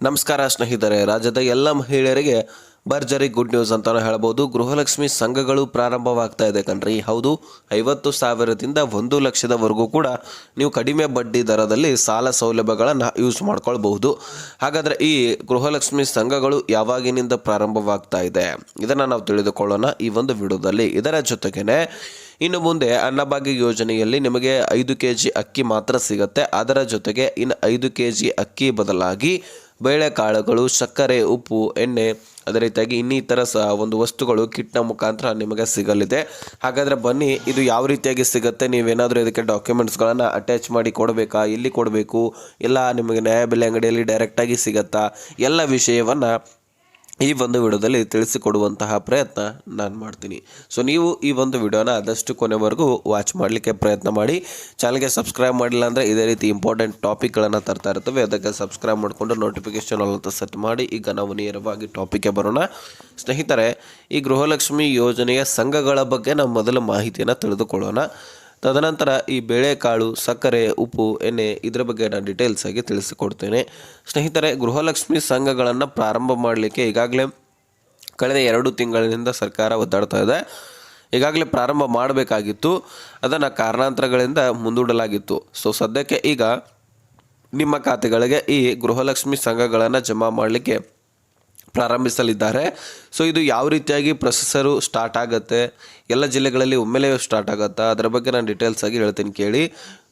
ನಮಸ್ಕಾರ ಸ್ನೇಹಿತರೆ, ರಾಜ್ಯದ ಎಲ್ಲ ಮಹಿಳೆಯರಿಗೆ ಭರ್ಜರಿ ಗುಡ್ ನ್ಯೂಸ್ ಅಂತಾನೆ ಹೇಳ್ಬೋದು. ಗೃಹಲಕ್ಷ್ಮಿ ಸಂಘಗಳು ಪ್ರಾರಂಭವಾಗ್ತಾ ಇದೆ ಕಣ್ರಿ. ಹೌದು, 50,000ದಿಂದ 1,00,000ವರೆಗೂ ಕೂಡ ನೀವು ಕಡಿಮೆ ಬಡ್ಡಿ ದರದಲ್ಲಿ ಸಾಲ ಸೌಲಭ್ಯಗಳನ್ನು ಯೂಸ್ ಮಾಡ್ಕೊಳ್ಬಹುದು. ಹಾಗಾದರೆ ಈ ಗೃಹಲಕ್ಷ್ಮಿ ಸಂಘಗಳು ಯಾವಾಗಿನಿಂದ ಪ್ರಾರಂಭವಾಗ್ತಾ ಇದೆ ಇದನ್ನು ನಾವು ತಿಳಿದುಕೊಳ್ಳೋಣ ಈ ಒಂದು ವಿಡಿಯೋದಲ್ಲಿ. ಇದರ ಜೊತೆಗೇನೆ ಇನ್ನು ಮುಂದೆ ಅನ್ನಭಾಗ್ಯ ಯೋಜನೆಯಲ್ಲಿ ನಿಮಗೆ 5 kg ಅಕ್ಕಿ ಮಾತ್ರ ಸಿಗುತ್ತೆ. ಅದರ ಜೊತೆಗೆ ಇನ್ನು 5 kg ಅಕ್ಕಿ ಬದಲಾಗಿ ಬೇಳೆಕಾಳುಗಳು, ಸಕ್ಕರೆ, ಉಪ್ಪು, ಎಣ್ಣೆ, ಅದೇ ರೀತಿಯಾಗಿ ಇನ್ನಿತರ ಒಂದು ವಸ್ತುಗಳು ಕಿಟ್ನ ಮುಖಾಂತರ ನಿಮಗೆ ಸಿಗಲಿದೆ. ಹಾಗಾದರೆ ಬನ್ನಿ, ಇದು ಯಾವ ರೀತಿಯಾಗಿ ಸಿಗುತ್ತೆ, ನೀವೇನಾದರೂ ಇದಕ್ಕೆ ಡಾಕ್ಯುಮೆಂಟ್ಸ್ಗಳನ್ನು ಅಟ್ಯಾಚ್ ಮಾಡಿ ಕೊಡಬೇಕಾ, ಎಲ್ಲಿ ಕೊಡಬೇಕು, ಇಲ್ಲ ನಿಮಗೆ ನ್ಯಾಯಬೆಲೆ ಅಂಗಡಿಯಲ್ಲಿ ಡೈರೆಕ್ಟಾಗಿ ಸಿಗುತ್ತಾ, ಎಲ್ಲ ವಿಷಯವನ್ನು ಈ ಒಂದು ವಿಡಿಯೋದಲ್ಲಿ ತಿಳಿಸಿಕೊಡುವಂತಹ ಪ್ರಯತ್ನ ನಾನು ಮಾಡ್ತೀನಿ. ಸೊ ನೀವು ಈ ಒಂದು ವಿಡಿಯೋನ ಆದಷ್ಟು ಕೊನೆವರೆಗೂ ವಾಚ್ ಮಾಡಲಿಕ್ಕೆ ಪ್ರಯತ್ನ ಮಾಡಿ. ಚಾನಲ್ಗೆ ಸಬ್ಸ್ಕ್ರೈಬ್ ಮಾಡಿಲ್ಲ ಅಂದರೆ ಇದೇ ರೀತಿ ಇಂಪಾರ್ಟೆಂಟ್ ಟಾಪಿಕ್ಗಳನ್ನು ತರ್ತಾ ಇರ್ತವೆ. ಅದಕ್ಕೆ ಸಬ್ಸ್ಕ್ರೈಬ್ ಮಾಡಿಕೊಂಡು ನೋಟಿಫಿಕೇಷನ್ ಅಂತ ಸೆಟ್ ಮಾಡಿ. ಈಗ ನಾವು ನೇರವಾಗಿ ಟಾಪಿಕ್ಗೆ ಬರೋಣ. ಸ್ನೇಹಿತರೆ, ಈ ಗೃಹಲಕ್ಷ್ಮಿ ಯೋಜನೆಯ ಸಂಘಗಳ ಬಗ್ಗೆ ನಾವು ಮೊದಲು ಮಾಹಿತಿಯನ್ನು ತಿಳಿದುಕೊಳ್ಳೋಣ. ತದನಂತರ ಈ ಬೇಳೆಕಾಳು, ಸಕ್ಕರೆ, ಉಪ್ಪು, ಎಣ್ಣೆ ಇದರ ಬಗ್ಗೆ ನಾನು ಡೀಟೇಲ್ಸ್ ಆಗಿ ತಿಳಿಸಿಕೊಡ್ತೇನೆ. ಸ್ನೇಹಿತರೆ, ಗೃಹಲಕ್ಷ್ಮಿ ಸಂಘಗಳನ್ನು ಪ್ರಾರಂಭ ಮಾಡಲಿಕ್ಕೆ ಈಗಾಗಲೇ ಕಳೆದ 2 ತಿಂಗಳಿನಿಂದ ಸರ್ಕಾರ ಒದ್ದಾಡ್ತಾ ಇದೆ. ಈಗಾಗಲೇ ಪ್ರಾರಂಭ ಮಾಡಬೇಕಾಗಿತ್ತು, ಅದನ್ನು ಕಾರಣಾಂತರಗಳಿಂದ ಮುಂದೂಡಲಾಗಿತ್ತು. ಸೊ ಸದ್ಯಕ್ಕೆ ಈಗ ನಿಮ್ಮ ಖಾತೆಗಳಿಗೆ ಈ ಗೃಹಲಕ್ಷ್ಮಿ ಸಂಘಗಳನ್ನು ಜಮಾ ಮಾಡಲಿಕ್ಕೆ ಪ್ರಾರಂಭಿಸಲಿದ್ದಾರೆ. ಸೊ ಇದು ಯಾವ ರೀತಿಯಾಗಿ ಪ್ರೊಸೆಸರು ಸ್ಟಾರ್ಟ್ ಆಗುತ್ತೆ, ಎಲ್ಲ ಜಿಲ್ಲೆಗಳಲ್ಲಿ ಒಮ್ಮೆಲೇ ಸ್ಟಾರ್ಟ್ ಆಗುತ್ತಾ, ಅದರ ಬಗ್ಗೆ ನಾನು ಡೀಟೇಲ್ಸ್ ಆಗಿ ಹೇಳ್ತೀನಿ ಕೇಳಿ.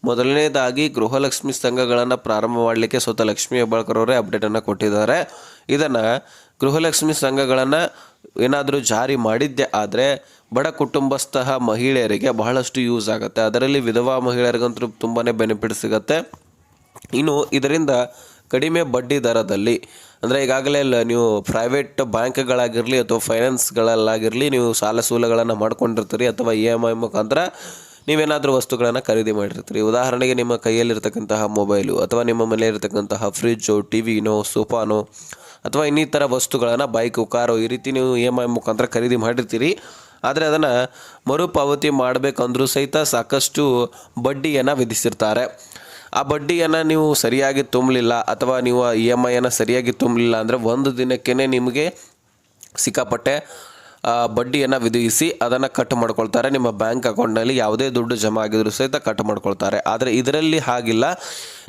ಮೊದಲನೇದಾಗಿ ಗೃಹಲಕ್ಷ್ಮಿ ಸಂಘಗಳನ್ನು ಪ್ರಾರಂಭ ಮಾಡಲಿಕ್ಕೆ ಸ್ವತಃ ಲಕ್ಷ್ಮೀ ಹೆಬ್ಬಾಳ್ಕರ್ ಅವರೇ ಅಪ್ಡೇಟನ್ನು ಕೊಟ್ಟಿದ್ದಾರೆ. ಇದನ್ನು ಗೃಹಲಕ್ಷ್ಮಿ ಸಂಘಗಳನ್ನು ಏನಾದರೂ ಜಾರಿ ಮಾಡಿದ್ದೇ ಆದರೆ ಬಡ ಕುಟುಂಬಸ್ಥ ಮಹಿಳೆಯರಿಗೆ ಬಹಳಷ್ಟು ಯೂಸ್ ಆಗುತ್ತೆ. ಅದರಲ್ಲಿ ವಿಧವಾ ಮಹಿಳೆಯರಿಗಂತೂ ತುಂಬಾ ಬೆನಿಫಿಟ್ ಸಿಗುತ್ತೆ. ಇನ್ನು ಇದರಿಂದ ಕಡಿಮೆ ಬಡ್ಡಿ ದರದಲ್ಲಿ, ಅಂದರೆ ಈಗಾಗಲೇ ನೀವು ಪ್ರೈವೇಟ್ ಬ್ಯಾಂಕ್ಗಳಾಗಿರಲಿ ಅಥವಾ ಫೈನಾನ್ಸ್ಗಳಲ್ಲಾಗಿರಲಿ ನೀವು ಸಾಲ ಸೂಲಗಳನ್ನು ಮಾಡ್ಕೊಂಡಿರ್ತೀರಿ, ಅಥವಾ EMI ಮುಖಾಂತರ ನೀವೇನಾದರೂ ವಸ್ತುಗಳನ್ನು ಖರೀದಿ ಮಾಡಿರ್ತೀರಿ. ಉದಾಹರಣೆಗೆ ನಿಮ್ಮ ಕೈಯಲ್ಲಿರ್ತಕ್ಕಂತಹ ಮೊಬೈಲು, ಅಥವಾ ನಿಮ್ಮ ಮನೆಯಲ್ಲಿರ್ತಕ್ಕಂತಹ ಫ್ರಿಜ್ಜು, ಟಿವಿನೋ, ಸೋಫಾನೋ, ಅಥವಾ ಇನ್ನಿತರ ವಸ್ತುಗಳನ್ನು, ಬೈಕು, ಕಾರು, ಈ ರೀತಿ ನೀವು EMI ಮುಖಾಂತರ ಖರೀದಿ ಮಾಡಿರ್ತೀರಿ. ಆದರೆ ಅದನ್ನು ಮರುಪಾವತಿ ಮಾಡಬೇಕಂದ್ರೂ ಸಹಿತ ಸಾಕಷ್ಟು ಬಡ್ಡಿಯನ್ನು ವಿಧಿಸಿರ್ತಾರೆ. ಆ ಬಡ್ಡಿಯನ್ನು ನೀವು ಸರಿಯಾಗಿ ತುಂಬಲಿಲ್ಲ, ಅಥವಾ ನೀವು EMIಯನ್ನು ಸರಿಯಾಗಿ ತುಂಬಲಿಲ್ಲ ಅಂದರೆ ಒಂದು ದಿನಕ್ಕೇ ನಿಮಗೆ ಸಿಕ್ಕಾಪಟ್ಟೆ ಬಡ್ಡಿಯನ್ನು ವಿಧಿಸಿ ಅದನ್ನು ಕಟ್ ಮಾಡ್ಕೊಳ್ತಾರೆ. ನಿಮ್ಮ ಬ್ಯಾಂಕ್ ಅಕೌಂಟ್ನಲ್ಲಿ ಯಾವುದೇ ದುಡ್ಡು ಜಮಾ ಆಗಿದ್ರೂ ಸಹಿತ ಕಟ್ ಮಾಡ್ಕೊಳ್ತಾರೆ. ಆದರೆ ಇದರಲ್ಲಿ ಹಾಗಿಲ್ಲ.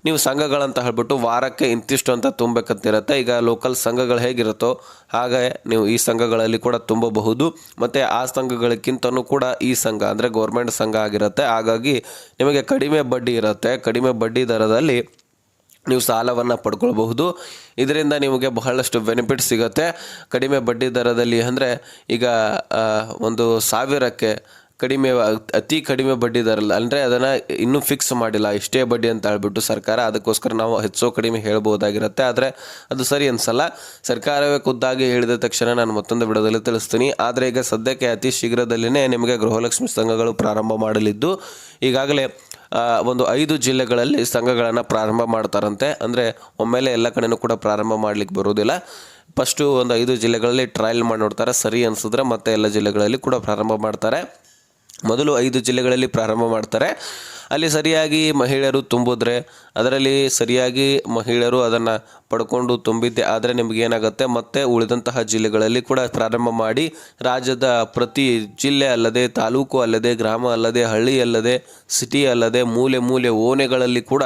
ನೀವು ಸಂಘಗಳಂತ ಹೇಳ್ಬಿಟ್ಟು ವಾರಕ್ಕೆ ಇಂತಿಷ್ಟು ಅಂತ ತುಂಬಬೇಕಂತಿರುತ್ತೆ. ಈಗ ಲೋಕಲ್ ಸಂಘಗಳು ಹೇಗಿರುತ್ತೋ ಹಾಗೆ ನೀವು ಈ ಸಂಘಗಳಲ್ಲಿ ಕೂಡ ತುಂಬಬಹುದು. ಮತ್ತು ಆ ಸಂಘಗಳಕ್ಕಿಂತನೂ ಕೂಡ ಈ ಸಂಘ ಅಂದರೆ ಗೌರ್ಮೆಂಟ್ ಸಂಘ ಆಗಿರುತ್ತೆ. ಹಾಗಾಗಿ ನಿಮಗೆ ಕಡಿಮೆ ಬಡ್ಡಿ ಇರುತ್ತೆ. ಕಡಿಮೆ ಬಡ್ಡಿ ದರದಲ್ಲಿ ನೀವು ಸಾಲವನ್ನು ಪಡ್ಕೊಳ್ಬಹುದು. ಇದರಿಂದ ನಿಮಗೆ ಬಹಳಷ್ಟು ಬೆನಿಫಿಟ್ ಸಿಗುತ್ತೆ. ಕಡಿಮೆ ಬಡ್ಡಿ ದರದಲ್ಲಿ ಅಂದರೆ ಈಗ 1,000ಕ್ಕೆ ಕಡಿಮೆ, ಅತಿ ಕಡಿಮೆ ಬಡ್ಡಿ ದರ ಅಂದರೆ ಅದನ್ನು ಇನ್ನೂ ಫಿಕ್ಸ್ ಮಾಡಿಲ್ಲ, ಇಷ್ಟೇ ಬಡ್ಡಿ ಅಂತ ಹೇಳ್ಬಿಟ್ಟು ಸರ್ಕಾರ. ಅದಕ್ಕೋಸ್ಕರ ನಾವು ಹೆಚ್ಚೋ ಕಡಿಮೆ ಹೇಳ್ಬೋದಾಗಿರುತ್ತೆ. ಆದರೆ ಅದು ಸರಿ ಅನಿಸಲ್ಲ. ಸರ್ಕಾರವೇ ಖುದ್ದಾಗಿ ಹೇಳಿದ ತಕ್ಷಣ ನಾನು ಮತ್ತೊಂದು ವಿಡಿಯೋದಲ್ಲಿ ತಿಳಿಸ್ತೀನಿ. ಆದರೆ ಈಗ ಸದ್ಯಕ್ಕೆ ಅತಿ ಶೀಘ್ರದಲ್ಲಿಯೇ ನಿಮಗೆ ಗೃಹಲಕ್ಷ್ಮಿ ಸಂಘಗಳು ಪ್ರಾರಂಭ ಮಾಡಲಿದ್ದು, ಈಗಾಗಲೇ 5 ಜಿಲ್ಲೆಗಳಲ್ಲಿ ಸಂಘಗಳನ್ನು ಪ್ರಾರಂಭ ಮಾಡ್ತಾರಂತೆ. ಅಂದರೆ ಒಮ್ಮೆಲೆ ಎಲ್ಲ ಕಡೆಯೂ ಕೂಡ ಪ್ರಾರಂಭ ಮಾಡಲಿಕ್ಕೆ ಬರೋದಿಲ್ಲ. ಫಸ್ಟು 5 ಜಿಲ್ಲೆಗಳಲ್ಲಿ ಟ್ರಯಲ್ ಮಾಡಿ ನೋಡ್ತಾರೆ. ಸರಿ ಅನಿಸಿದ್ರೆ ಮತ್ತೆ ಎಲ್ಲ ಜಿಲ್ಲೆಗಳಲ್ಲಿ ಕೂಡ ಪ್ರಾರಂಭ ಮಾಡ್ತಾರೆ. ಮೊದಲು 5 ಜಿಲ್ಲೆಗಳಲ್ಲಿ ಪ್ರಾರಂಭ ಮಾಡ್ತಾರೆ. ಅಲ್ಲಿ ಸರಿಯಾಗಿ ಮಹಿಳೆಯರು ತುಂಬಿದ್ರೆ, ಅದರಲ್ಲಿ ಸರಿಯಾಗಿ ಮಹಿಳೆಯರು ಅದನ್ನು ಪಡ್ಕೊಂಡು ತುಂಬಿದ್ದೆ ಆದರೆ ನಿಮಗೇನಾಗುತ್ತೆ, ಮತ್ತೆ ಉಳಿದಂತಹ ಜಿಲ್ಲೆಗಳಲ್ಲಿ ಕೂಡ ಪ್ರಾರಂಭ ಮಾಡಿ ರಾಜ್ಯದ ಪ್ರತಿ ಜಿಲ್ಲೆ ಅಲ್ಲದೆ, ತಾಲೂಕು ಅಲ್ಲದೆ, ಗ್ರಾಮ ಅಲ್ಲದೆ, ಹಳ್ಳಿ ಅಲ್ಲದೆ, ಸಿಟಿ ಅಲ್ಲದೆ, ಮೂಲೆ ಮೂಲೆ ಓಣೆಗಳಲ್ಲಿ ಕೂಡ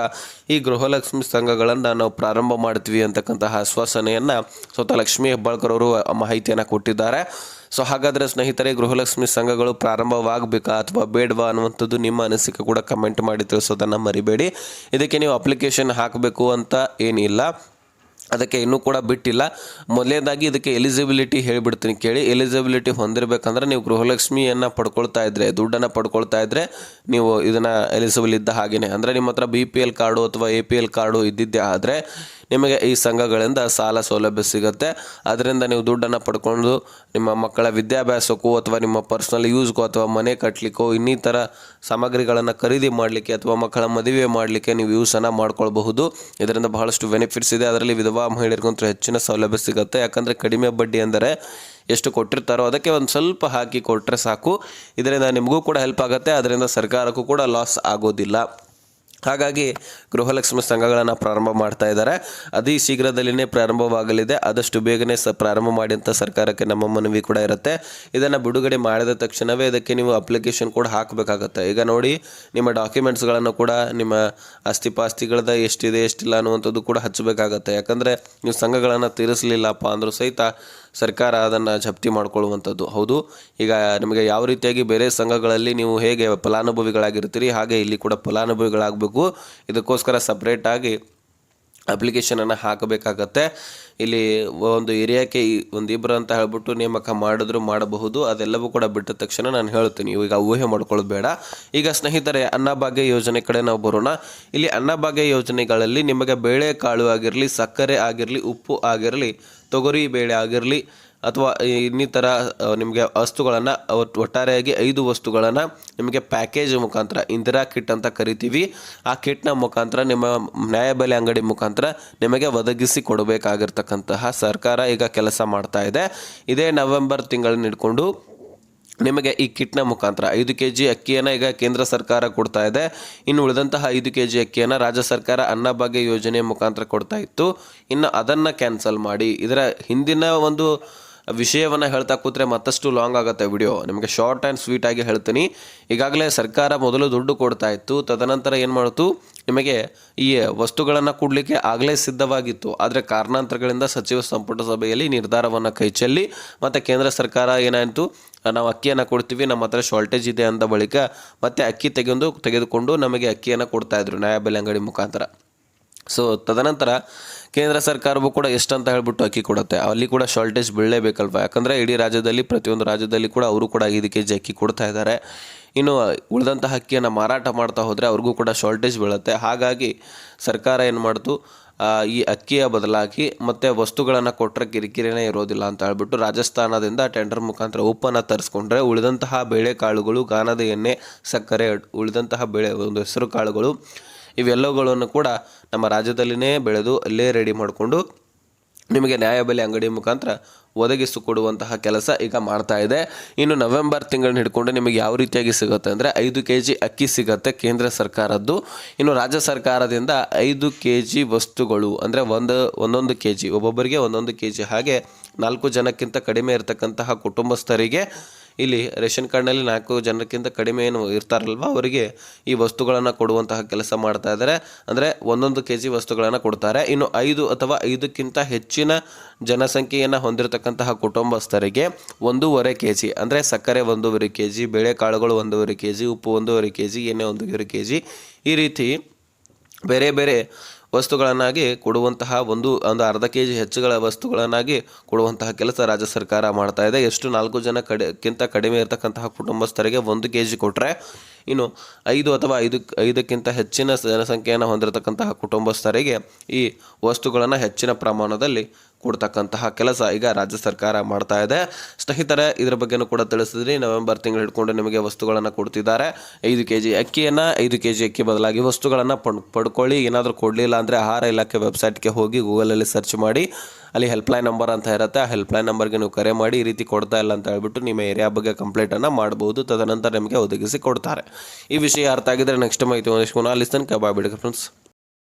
ಈ ಗೃಹಲಕ್ಷ್ಮಿ ಸಂಘಗಳನ್ನು ನಾವು ಪ್ರಾರಂಭ ಮಾಡ್ತೀವಿ ಅಂತಕ್ಕಂತಹ ಆಶ್ವಾಸನೆಯನ್ನು ಸ್ವತಃ ಲಕ್ಷ್ಮೀ ಹೆಬ್ಬಾಳ್ಕರ್ ಅವರು ಮಾಹಿತಿಯನ್ನು ಕೊಟ್ಟಿದ್ದಾರೆ. ಸೊ ಹಾಗಾದರೆ ಸ್ನೇಹಿತರೆ, ಗೃಹಲಕ್ಷ್ಮಿ ಸಂಘಗಳು ಪ್ರಾರಂಭವಾಗಬೇಕಾ ಅಥವಾ ಬೇಡವಾ ಅನ್ನುವಂಥದ್ದು ನಿಮ್ಮ ಅನಿಸಿಕೆ ಕೂಡ ಕಮೆಂಟ್ ಮಾಡಿ ತಿಳಿಸೋದನ್ನು ಮರಿಬೇಡಿ. ಇದಕ್ಕೆ ನೀವು ಅಪ್ಲಿಕೇಶನ್ ಹಾಕಬೇಕು ಅಂತ ಏನಿಲ್ಲ, ಅದಕ್ಕೆ ಇನ್ನೂ ಕೂಡ ಬಿಟ್ಟಿಲ್ಲ. ಮೊದಲನೇದಾಗಿ ಇದಕ್ಕೆ ಎಲಿಜಿಬಿಲಿಟಿ ಹೇಳಿಬಿಡ್ತೀನಿ ಕೇಳಿ. ಎಲಿಜಿಬಿಲಿಟಿ ಹೊಂದಿರಬೇಕಂದ್ರೆ ನೀವು ಗೃಹಲಕ್ಷ್ಮಿಯನ್ನು ಪಡ್ಕೊಳ್ತಾ ಇದ್ದರೆ, ದುಡ್ಡನ್ನು ಪಡ್ಕೊಳ್ತಾ ಇದ್ದರೆ ನೀವು ಇದನ್ನು ಎಲಿಜಿಬಲ್ ಇದ್ದ ಹಾಗೆಯೇ, ಅಂದರೆ ನಿಮ್ಮ ಹತ್ರ BPL ಕಾರ್ಡು ಅಥವಾ APL ಕಾರ್ಡು ಇದ್ದಿದ್ದೇ ಆದರೆ ನಿಮಗೆ ಈ ಸಂಘಗಳಿಂದ ಸಾಲ ಸೌಲಭ್ಯ ಸಿಗುತ್ತೆ. ಅದರಿಂದ ನೀವು ದುಡ್ಡನ್ನು ಪಡ್ಕೊಂಡು ನಿಮ್ಮ ಮಕ್ಕಳ ವಿದ್ಯಾಭ್ಯಾಸಕ್ಕೂ ಅಥವಾ ನಿಮ್ಮ ಪರ್ಸ್ನಲ್ ಯೂಸ್ಗೂ ಅಥವಾ ಮನೆ ಕಟ್ಟಲಿಕ್ಕೋ ಇನ್ನಿತರ ಸಾಮಗ್ರಿಗಳನ್ನು ಖರೀದಿ ಮಾಡಲಿಕ್ಕೆ ಅಥವಾ ಮಕ್ಕಳ ಮದುವೆ ಮಾಡಲಿಕ್ಕೆ ನೀವು ಯೂಸನ್ನು ಮಾಡ್ಕೊಳ್ಬಹುದು. ಇದರಿಂದ ಬಹಳಷ್ಟು ಬೆನಿಫಿಟ್ಸ್ ಇದೆ. ಅದರಲ್ಲಿ ವಿಧವಾ ಮಹಿಳೆಯರಿಗಂತೂ ಹೆಚ್ಚಿನ ಸೌಲಭ್ಯ ಸಿಗುತ್ತೆ. ಯಾಕಂದರೆ ಕಡಿಮೆ ಬಡ್ಡಿ ಅಂದರೆ ಎಷ್ಟು ಕೊಟ್ಟಿರ್ತಾರೋ ಅದಕ್ಕೆ ಒಂದು ಸ್ವಲ್ಪ ಹಾಕಿ ಕೊಟ್ಟರೆ ಸಾಕು. ಇದರಿಂದ ನಿಮಗೂ ಕೂಡ ಹೆಲ್ಪ್ ಆಗುತ್ತೆ. ಅದರಿಂದ ಸರ್ಕಾರಕ್ಕೂ ಕೂಡ ಲಾಸ್ ಆಗೋದಿಲ್ಲ. ಹಾಗಾಗಿ ಗೃಹಲಕ್ಷ್ಮಿ ಸಂಘಗಳನ್ನು ಪ್ರಾರಂಭ ಮಾಡ್ತಾ ಇದ್ದಾರೆ. ಅತಿ ಶೀಘ್ರದಲ್ಲಿನೇ ಪ್ರಾರಂಭವಾಗಲಿದೆ. ಆದಷ್ಟು ಬೇಗನೆ ಪ್ರಾರಂಭ ಮಾಡಿ ಅಂತ ಸರ್ಕಾರಕ್ಕೆ ನಮ್ಮ ಮನವಿ ಕೂಡ ಇರುತ್ತೆ. ಇದನ್ನು ಬಿಡುಗಡೆ ಮಾಡಿದ ತಕ್ಷಣವೇ ಇದಕ್ಕೆ ನೀವು ಅಪ್ಲಿಕೇಶನ್ ಕೂಡ ಹಾಕಬೇಕಾಗತ್ತೆ. ಈಗ ನೋಡಿ, ನಿಮ್ಮ ಡಾಕ್ಯುಮೆಂಟ್ಸ್ಗಳನ್ನು ಕೂಡ ನಿಮ್ಮ ಆಸ್ತಿಪಾಸ್ತಿಗಳದ ಎಷ್ಟಿದೆ ಎಷ್ಟಿಲ್ಲ ಅನ್ನುವಂಥದ್ದು ಕೂಡ ಹಚ್ಚಬೇಕಾಗತ್ತೆ. ಯಾಕಂದರೆ ನೀವು ಸಂಘಗಳನ್ನು ತೀರಿಸಲಿಲ್ಲಪ್ಪ ಅಂದರೂ ಸಹಿತ ಸರ್ಕಾರ ಅದನ್ನು ಜಪ್ತಿ ಮಾಡಿಕೊಳ್ಳುವಂಥದ್ದು. ಹೌದು, ಈಗ ನಿಮಗೆ ಯಾವ ರೀತಿಯಾಗಿ ಬೇರೆ ಸಂಘಗಳಲ್ಲಿ ನೀವು ಹೇಗೆ ಫಲಾನುಭವಿಗಳಾಗಿರ್ತೀರಿ ಹಾಗೆ ಇಲ್ಲಿ ಕೂಡ ಫಲಾನುಭವಿಗಳಾಗಬೇಕು. ಇದಕ್ಕೋಸ್ಕರ ಸಪ್ರೇಟಾಗಿ ಅಪ್ಲಿಕೇಶನನ್ನು ಹಾಕಬೇಕಾಗತ್ತೆ. ಇಲ್ಲಿ ಒಂದು ಏರಿಯಾಕ್ಕೆ ಒಂದಿಬ್ಬರು ಅಂತ ಹೇಳ್ಬಿಟ್ಟು ನೇಮಕ ಮಾಡಿದ್ರು ಮಾಡಬಹುದು. ಅದೆಲ್ಲವೂ ಕೂಡ ಬಿಟ್ಟ ತಕ್ಷಣ ನಾನು ಹೇಳ್ತೀನಿ, ಈಗ ಊಹೆ ಮಾಡ್ಕೊಳ್ಳೋದು ಬೇಡ. ಈಗ ಸ್ನೇಹಿತರೆ, ಅನ್ನಭಾಗ್ಯ ಯೋಜನೆ ಕಡೆ ನಾವು ಬರೋಣ. ಇಲ್ಲಿ ಅನ್ನಭಾಗ್ಯ ಯೋಜನೆಗಳಲ್ಲಿ ನಿಮಗೆ ಬೇಳೆಕಾಳು ಆಗಿರಲಿ, ಸಕ್ಕರೆ ಆಗಿರಲಿ, ಉಪ್ಪು ಆಗಿರಲಿ, ತೊಗರಿ ಬೇಳೆ ಆಗಿರಲಿ ಅಥವಾ ಇನ್ನಿತರ ನಿಮಗೆ ವಸ್ತುಗಳನ್ನು ಒಟ್ಟಾರೆಯಾಗಿ 5 ವಸ್ತುಗಳನ್ನು ನಿಮಗೆ ಪ್ಯಾಕೇಜ್ ಮುಖಾಂತರ ಇಂದಿರಾ ಕಿಟ್ ಅಂತ ಕರಿತೀವಿ. ಆ ಕಿಟ್ನ ಮುಖಾಂತರ ನಿಮ್ಮ ನ್ಯಾಯಬೆಲೆ ಅಂಗಡಿ ಮುಖಾಂತರ ನಿಮಗೆ ಒದಗಿಸಿ ಕೊಡಬೇಕಾಗಿರ್ತಕ್ಕಂತಹ ಸರ್ಕಾರ ಈಗ ಕೆಲಸ ಮಾಡ್ತಾ ಇದೆ. ಇದೇ ನವೆಂಬರ್ ತಿಂಗಳನ್ನ ಹಿಡ್ಕೊಂಡು ನಿಮಗೆ ಈ ಕಿಟ್ನ ಮುಖಾಂತರ 5 kg ಅಕ್ಕಿಯನ್ನು ಈಗ ಕೇಂದ್ರ ಸರ್ಕಾರ ಕೊಡ್ತಾ ಇದೆ. ಇನ್ನು ಉಳಿದಂತಹ 5 kg ಅಕ್ಕಿಯನ್ನು ರಾಜ್ಯ ಸರ್ಕಾರ ಅನ್ನಭಾಗ್ಯ ಯೋಜನೆ ಮುಖಾಂತರ ಕೊಡ್ತಾ ಇತ್ತು. ಇನ್ನು ಅದನ್ನು ಕ್ಯಾನ್ಸಲ್ ಮಾಡಿ ಇದರ ಹಿಂದಿನ ಒಂದು ವಿಷಯವನ್ನು ಹೇಳ್ತಾ ಕೂತ್ರೆ ಮತ್ತಷ್ಟು ಲಾಂಗ್ ಆಗುತ್ತೆ ವಿಡಿಯೋ. ನಿಮಗೆ ಶಾರ್ಟ್ ಆ್ಯಂಡ್ ಸ್ವೀಟ್ ಆಗಿ ಹೇಳ್ತೀನಿ. ಈಗಾಗಲೇ ಸರ್ಕಾರ ಮೊದಲು ದುಡ್ಡು ಕೊಡ್ತಾ ಇತ್ತು. ತದನಂತರ ಏನು ಮಾಡ್ತು, ನಿಮಗೆ ಈ ವಸ್ತುಗಳನ್ನು ಕೊಡಲಿಕ್ಕೆ ಆಗಲೇ ಸಿದ್ಧವಾಗಿತ್ತು. ಆದರೆ ಕಾರಣಾಂತರಗಳಿಂದ ಸಚಿವ ಸಂಪುಟ ಸಭೆಯಲ್ಲಿ ನಿರ್ಧಾರವನ್ನು ಕೈಚೆಲ್ಲಿ ಮತ್ತು ಕೇಂದ್ರ ಸರ್ಕಾರ ಏನಾಯಿತು, ನಾವು ಅಕ್ಕಿಯನ್ನು ಕೊಡ್ತೀವಿ, ನಮ್ಮ ಹತ್ರ ಶಾರ್ಟೇಜ್ ಇದೆ ಅಂದ ಬಳಿಕ ಮತ್ತೆ ಅಕ್ಕಿ ತೆಗೆದುಕೊಂಡು ನಮಗೆ ಅಕ್ಕಿಯನ್ನು ಕೊಡ್ತಾಯಿದ್ರು ನ್ಯಾಯಬೆಲೆ ಅಂಗಡಿ ಮುಖಾಂತರ. ಸೊ ತದನಂತರ ಕೇಂದ್ರ ಸರ್ಕಾರವೂ ಕೂಡ ಎಷ್ಟಂತ ಹೇಳ್ಬಿಟ್ಟು ಅಕ್ಕಿ ಕೊಡುತ್ತೆ, ಅಲ್ಲಿ ಕೂಡ ಶಾರ್ಟೇಜ್ ಬೀಳಲೇಬೇಕಲ್ವ. ಯಾಕಂದರೆ ಇಡೀ ರಾಜ್ಯದಲ್ಲಿ ಪ್ರತಿಯೊಂದು ರಾಜ್ಯದಲ್ಲಿ ಕೂಡ ಅವರು ಕೂಡ 5 kg ಅಕ್ಕಿ ಕೊಡ್ತಾ ಇದ್ದಾರೆ. ಇನ್ನು ಉಳಿದಂತಹ ಅಕ್ಕಿಯನ್ನು ಮಾರಾಟ ಮಾಡ್ತಾ ಹೋದರೆ ಅವ್ರಿಗೂ ಕೂಡ ಶಾರ್ಟೇಜ್ ಬೀಳುತ್ತೆ. ಹಾಗಾಗಿ ಸರ್ಕಾರ ಏನು ಮಾಡ್ತು, ಈ ಅಕ್ಕಿಯ ಬದಲಾಗಿ ಮತ್ತು ವಸ್ತುಗಳನ್ನು ಕೊಟ್ಟರೆ ಕಿರಿಕಿರಿನೇ ಇರೋದಿಲ್ಲ ಅಂತ ಹೇಳ್ಬಿಟ್ಟು ರಾಜಸ್ಥಾನದಿಂದ ಟೆಂಡರ್ ಮುಖಾಂತರ ಉಪ್ಪನ್ನು ತರಿಸ್ಕೊಂಡ್ರೆ ಉಳಿದಂತಹ ಬೇಳೆಕಾಳುಗಳು, ಗಾಣದ ಎಣ್ಣೆ, ಸಕ್ಕರೆ, ಉಳಿದಂತಹ ಒಂದು ಹೆಸರು ಕಾಳುಗಳು ಇವೆಲ್ಲವುಗಳನ್ನು ಕೂಡ ನಮ್ಮ ರಾಜ್ಯದಲ್ಲಿನೇ ಬೆಳೆದು ಅಲ್ಲೇ ರೆಡಿ ಮಾಡಿಕೊಂಡು ನಿಮಗೆ ನ್ಯಾಯಬೆಲೆ ಅಂಗಡಿ ಮುಖಾಂತರ ಒದಗಿಸಿಕೊಡುವಂತಹ ಕೆಲಸ ಈಗ ಮಾಡ್ತಾ ಇದೆ. ಇನ್ನು ನವೆಂಬರ್ ತಿಂಗಳನ್ನ ಹಿಡ್ಕೊಂಡು ನಿಮಗೆ ಯಾವ ರೀತಿಯಾಗಿ ಸಿಗುತ್ತೆ ಅಂದರೆ 5 kg ಅಕ್ಕಿ ಸಿಗುತ್ತೆ ಕೇಂದ್ರ ಸರ್ಕಾರದ್ದು. ಇನ್ನು ರಾಜ್ಯ ಸರ್ಕಾರದಿಂದ 5 kg ವಸ್ತುಗಳು ಅಂದರೆ ಒಂದೊಂದು kg, ಒಬ್ಬೊಬ್ಬರಿಗೆ 1 kg, ಹಾಗೆ 4 ಜನಕ್ಕಿಂತ ಕಡಿಮೆ ಇರತಕ್ಕಂತಹ ಕುಟುಂಬಸ್ಥರಿಗೆ ಇಲ್ಲಿ ರೇಷನ್ ಕಾರ್ಡ್ನಲ್ಲಿ 4 ಜನಕ್ಕಿಂತ ಕಡಿಮೆ ಏನು ಇರ್ತಾರಲ್ವ ಅವರಿಗೆ ಈ ವಸ್ತುಗಳನ್ನು ಕೊಡುವಂತಹ ಕೆಲಸ ಮಾಡ್ತಾ ಇದ್ದಾರೆ. ಅಂದರೆ 1 kg ವಸ್ತುಗಳನ್ನು ಕೊಡ್ತಾರೆ. ಇನ್ನು 5 ಅಥವಾ 5ಕ್ಕಿಂತ ಹೆಚ್ಚಿನ ಜನಸಂಖ್ಯೆಯನ್ನು ಹೊಂದಿರತಕ್ಕಂತಹ ಕುಟುಂಬಸ್ಥರಿಗೆ 1.5 kg ಅಂದರೆ ಸಕ್ಕರೆ 1.5 kg, ಬೇಳೆಕಾಳುಗಳು 1.5 kg, ಉಪ್ಪು 1.5 kg, ಎಣ್ಣೆ 1.5 kg, ಈ ರೀತಿ ಬೇರೆ ಬೇರೆ ವಸ್ತುಗಳನ್ನಾಗಿ ಕೊಡುವಂತಹ ಒಂದು ಅರ್ಧ kg ಹೆಚ್ಚುಗಳ ವಸ್ತುಗಳನ್ನಾಗಿ ಕೊಡುವಂತಹ ಕೆಲಸ ರಾಜ್ಯ ಸರ್ಕಾರ ಮಾಡ್ತಾ ಇದೆ. ಎಷ್ಟು 4 ಜನಕ್ಕಿಂತ ಕಡಿಮೆ ಇರತಕ್ಕಂತಹ ಕುಟುಂಬಸ್ಥರಿಗೆ 1 kg ಕೊಟ್ಟರೆ, ಇನ್ನು 5 ಅಥವಾ 5ಕ್ಕಿಂತ ಹೆಚ್ಚಿನ ಜನಸಂಖ್ಯೆಯನ್ನು ಹೊಂದಿರತಕ್ಕಂತಹ ಕುಟುಂಬಸ್ಥರಿಗೆ ಈ ವಸ್ತುಗಳನ್ನು ಹೆಚ್ಚಿನ ಪ್ರಮಾಣದಲ್ಲಿ ಕೊಡ್ತಕ್ಕಂತಹ ಕೆಲಸ ಈಗ ರಾಜ್ಯ ಸರ್ಕಾರ ಮಾಡ್ತಾ ಇದೆ. ಸ್ನೇಹಿತರೆ, ಇದರ ಬಗ್ಗೆನೂ ಕೂಡ ತಿಳಿಸಿದ್ರಿ. ನವೆಂಬರ್ ತಿಂಗಳು ಹಿಡ್ಕೊಂಡು ನಿಮಗೆ ವಸ್ತುಗಳನ್ನು ಕೊಡ್ತಿದ್ದಾರೆ. 5 kg ಅಕ್ಕಿಯನ್ನು 5 kg ಅಕ್ಕಿ ಬದಲಾಗಿ ವಸ್ತುಗಳನ್ನು ಪಡ್ಕೊಳ್ಳಿ. ಏನಾದರೂ ಕೊಡಲಿಲ್ಲ ಅಂದರೆ ಆಹಾರ ಇಲಾಖೆ ವೆಬ್ಸೈಟ್ಗೆ ಹೋಗಿ ಗೂಗಲಲ್ಲಿ ಸರ್ಚ್ ಮಾಡಿ, ಅಲ್ಲಿ ಹೆಲ್ಪ್ಲೈನ್ ನಂಬರ್ ಅಂತ ಇರುತ್ತೆ. ಆ ಹೆಲ್ಪ್ಲೈನ್ ನಂಬರ್ಗೆ ನೀವು ಕರೆ ಮಾಡಿ ಈ ರೀತಿ ಕೊಡ್ತಾ ಇಲ್ಲ ಅಂತ ಹೇಳ್ಬಿಟ್ಟು ನಿಮ್ಮ ಏರಿಯಾ ಬಗ್ಗೆ ಕಂಪ್ಲೇಂಟನ್ನು ಮಾಡ್ಬೋದು. ತದನಂತರ ನಿಮಗೆ ಒದಗಿಸಿ ಕೊಡ್ತಾರೆ. ಈ ವಿಷಯ ಅರ್ಥ ಆಗಿದ್ರೆ ನೆಕ್ಸ್ಟ್ ಮಾಹಿತಿ ಲಿಸನ್ ಬಾಯ್ ಬಿಡಿ ಫ್ರೆಂಡ್ಸ್.